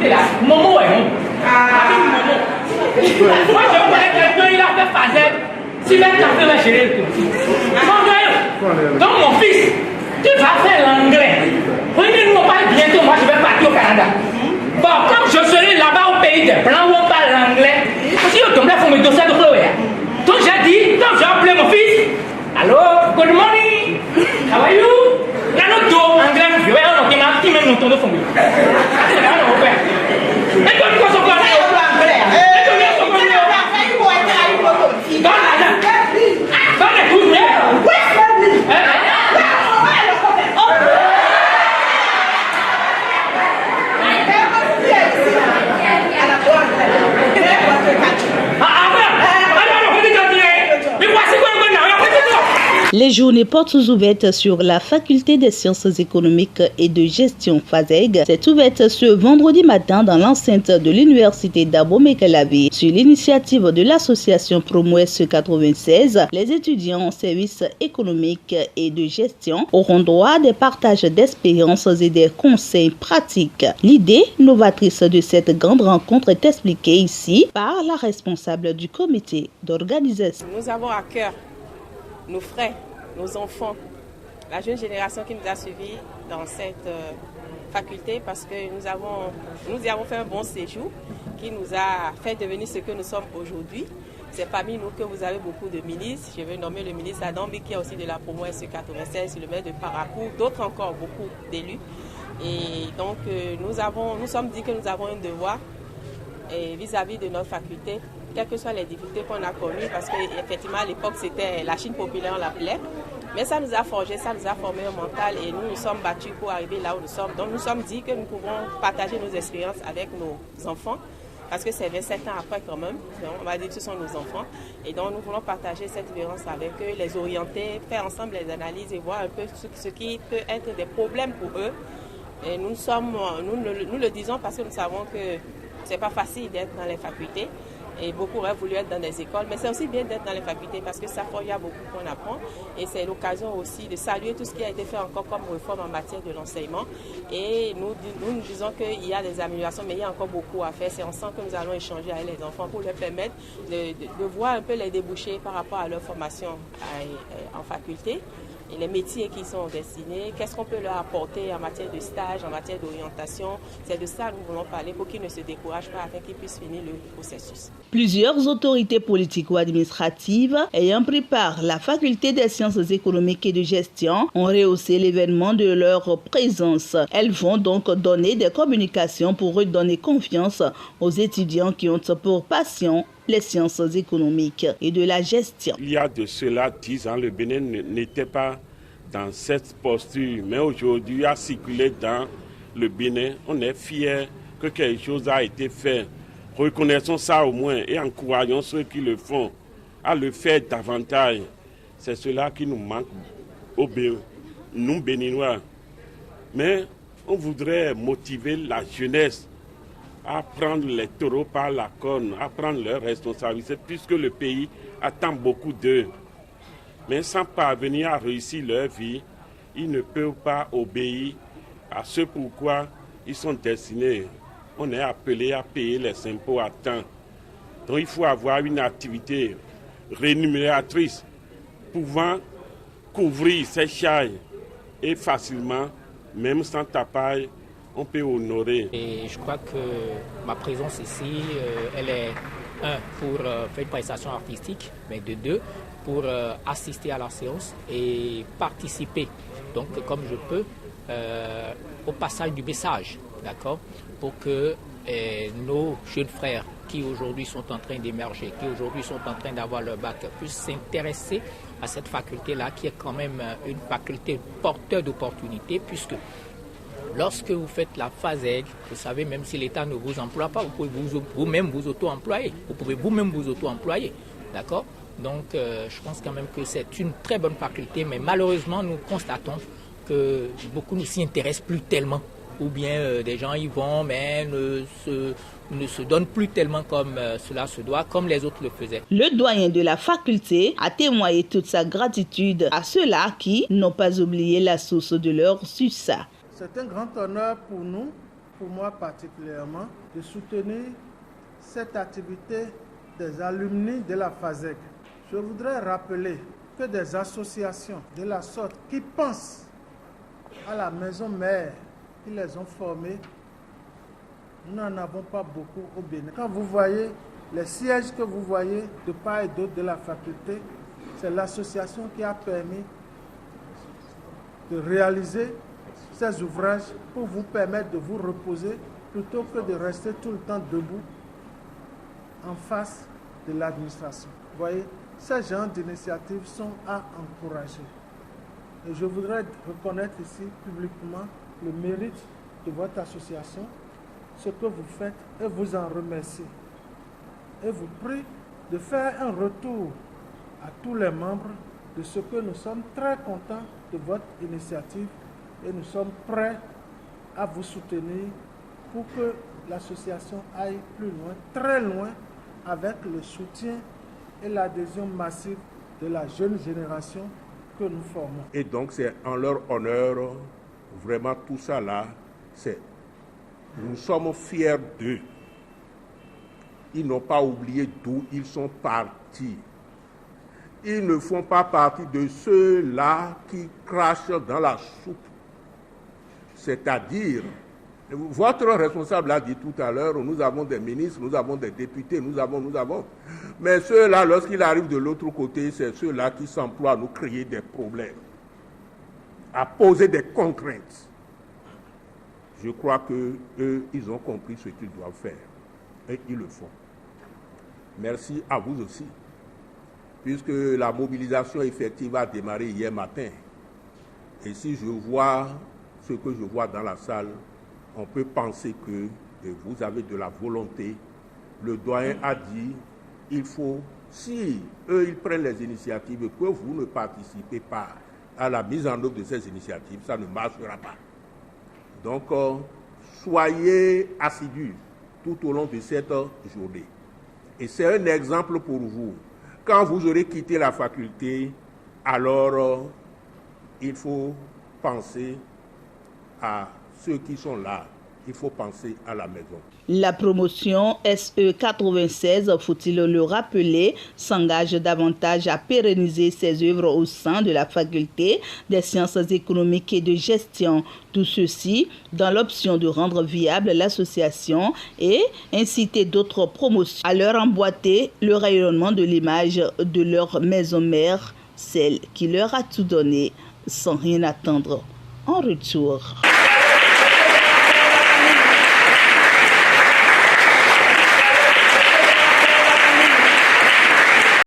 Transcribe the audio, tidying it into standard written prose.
là, Momo est bon. Momo. Moi, je connais quelqu'un, il a fait fazer. Si bien café va gérer le coup. Donc, mon fils, tu vas faire l'anglais. Prenez-nous pas bientôt, moi je vais partir au Canada. Bon, quand je serai là-bas au pays des Blancs où on parle l'anglais, si on tombe là, il faut me dossier de Chloé. Donc j'ai dit, quand j'ai appelé mon fils, allô, good morning, how are you? Là, nous deux, anglais, je vais en noter ma petite même nous de fond. C'est là, on va faire. Et toi, tu vas se voir. Les journées portes ouvertes sur la faculté des sciences économiques et de gestion FASEG s'est ouverte ce vendredi matin dans l'enceinte de l'université d'Abomey-Calavi. Sur l'initiative de l'association Promouesse 96, les étudiants en services économiques et de gestion auront droit à des partages d'expériences et des conseils pratiques. L'idée novatrice de cette grande rencontre est expliquée ici par la responsable du comité d'organisation. Nous avons à cœur nos frères, nos enfants, la jeune génération qui nous a suivis dans cette faculté parce que nous y avons fait un bon séjour qui nous a fait devenir ce que nous sommes aujourd'hui. C'est parmi nous que vous avez beaucoup de milices. Je vais nommer le milice Adambi qui est aussi de la Promouesse 96, le maire de Parakou, d'autres encore, beaucoup d'élus. Et donc nous sommes dit que nous avons un devoir vis-à-vis de notre faculté, quelles que soient les difficultés qu'on a connues, parce qu'effectivement à l'époque c'était la Chine populaire, on l'appelait, mais ça nous a forgé, ça nous a formé un mental et nous nous sommes battus pour arriver là où nous sommes. Donc nous sommes dit que nous pouvons partager nos expériences avec nos enfants, parce que c'est 27 ans après quand même, donc on va dire que ce sont nos enfants, et donc nous voulons partager cette expérience avec eux, les orienter, faire ensemble les analyses et voir un peu ce qui peut être des problèmes pour eux. Et nous le disons parce que nous savons que c'est pas facile d'être dans les facultés et beaucoup auraient voulu être dans des écoles, mais c'est aussi bien d'être dans les facultés parce que ça il y a beaucoup qu'on apprend et c'est l'occasion aussi de saluer tout ce qui a été fait encore comme réforme en matière de l'enseignement et nous disons qu'il y a des améliorations mais il y a encore beaucoup à faire. C'est ensemble que nous allons échanger avec les enfants pour leur permettre de voir un peu les débouchés par rapport à leur formation en faculté. Et les métiers qui sont destinés, qu'est-ce qu'on peut leur apporter en matière de stage, en matière d'orientation. C'est de ça que nous voulons parler pour qu'ils ne se découragent pas afin qu'ils puissent finir le processus. Plusieurs autorités politiques ou administratives ayant pris part à la faculté des sciences économiques et de gestion ont rehaussé l'événement de leur présence. Elles vont donc donner des communications pour redonner confiance aux étudiants qui ont pour passion les sciences économiques et de la gestion. Il y a de cela 10 ans, le Bénin n'était pas dans cette posture, mais aujourd'hui, à circuler dans le Bénin, on est fiers que quelque chose a été fait. Reconnaissons ça au moins et encourageons ceux qui le font à le faire davantage. C'est cela qui nous manque nous Béninois. Mais on voudrait motiver la jeunesse à prendre les taureaux par la corne, à prendre leurs responsabilités, puisque le pays attend beaucoup d'eux. Mais sans parvenir à réussir leur vie, ils ne peuvent pas obéir à ce pourquoi ils sont destinés. On est appelé à payer les impôts à temps. Donc il faut avoir une activité rémunératrice pouvant couvrir ces charges et facilement, même sans tapage, on peut honorer. Et je crois que ma présence ici, elle est, pour faire une prestation artistique, mais de deux, pour assister à la séance et participer, donc comme je peux, au passage du message, d'accord, pour que nos jeunes frères qui aujourd'hui sont en train d'émerger, qui aujourd'hui sont en train d'avoir leur bac, puissent s'intéresser à cette faculté-là, qui est quand même une faculté porteur d'opportunités, puisque lorsque vous faites la FASEG, vous savez, même si l'État ne vous emploie pas, vous pouvez vous-même vous auto-employer. Vous pouvez vous-même vous auto-employer. D'accord ? Donc, je pense quand même que c'est une très bonne faculté, mais malheureusement, nous constatons que beaucoup ne s'y intéressent plus tellement. Ou bien des gens y vont, mais ne se donnent plus tellement comme cela se doit, comme les autres le faisaient. Le doyen de la faculté a témoigné toute sa gratitude à ceux-là qui n'ont pas oublié la source de leur succès. C'est un grand honneur pour nous pour moi particulièrement de soutenir cette activité des alumni de la FASEG. Je voudrais rappeler que des associations de la sorte qui pensent à la maison mère, qui les ont formés, nous n'en avons pas beaucoup au Bénin. Quand vous voyez les sièges que vous voyez de part et d'autre de la faculté, c'est l'association qui a permis de réaliser ces ouvrages pour vous permettre de vous reposer plutôt que de rester tout le temps debout en face de l'administration. Vous voyez, ces genres d'initiatives sont à encourager. Et je voudrais reconnaître ici publiquement le mérite de votre association, ce que vous faites, et vous en remercier. Et vous prie de faire un retour à tous les membres de ce que nous sommes très contents de votre initiative et nous sommes prêts à vous soutenir pour que l'association aille plus loin, très loin, avec le soutien et l'adhésion massive de la jeune génération que nous formons. Et donc c'est en leur honneur, vraiment tout ça là, nous sommes fiers d'eux. Ils n'ont pas oublié d'où ils sont partis. Ils ne font pas partie de ceux-là qui crachent dans la soupe. C'est-à-dire, votre responsable l'a dit tout à l'heure, nous avons des ministres, nous avons des députés, nous avons. Mais ceux-là, lorsqu'ils arrivent de l'autre côté, c'est ceux-là qui s'emploient à nous créer des problèmes, à poser des contraintes. Je crois qu'eux, ils ont compris ce qu'ils doivent faire. Et ils le font. Merci à vous aussi. Puisque la mobilisation effective a démarré hier matin. Et si je vois ce que je vois dans la salle, on peut penser que vous avez de la volonté. Le doyen a dit, il faut, si eux ils prennent les initiatives et que vous ne participez pas à la mise en œuvre de ces initiatives, ça ne marchera pas. Donc, soyez assidus tout au long de cette journée. Et c'est un exemple pour vous. Quand vous aurez quitté la faculté, alors il faut penser à ceux qui sont là. Il faut penser à la maison. La promotion SE 96, faut-il le rappeler, s'engage davantage à pérenniser ses œuvres au sein de la faculté des sciences économiques et de gestion. Tout ceci dans l'option de rendre viable l'association et inciter d'autres promotions à leur emboîter le rayonnement de l'image de leur maison mère, celle qui leur a tout donné sans rien attendre en retour.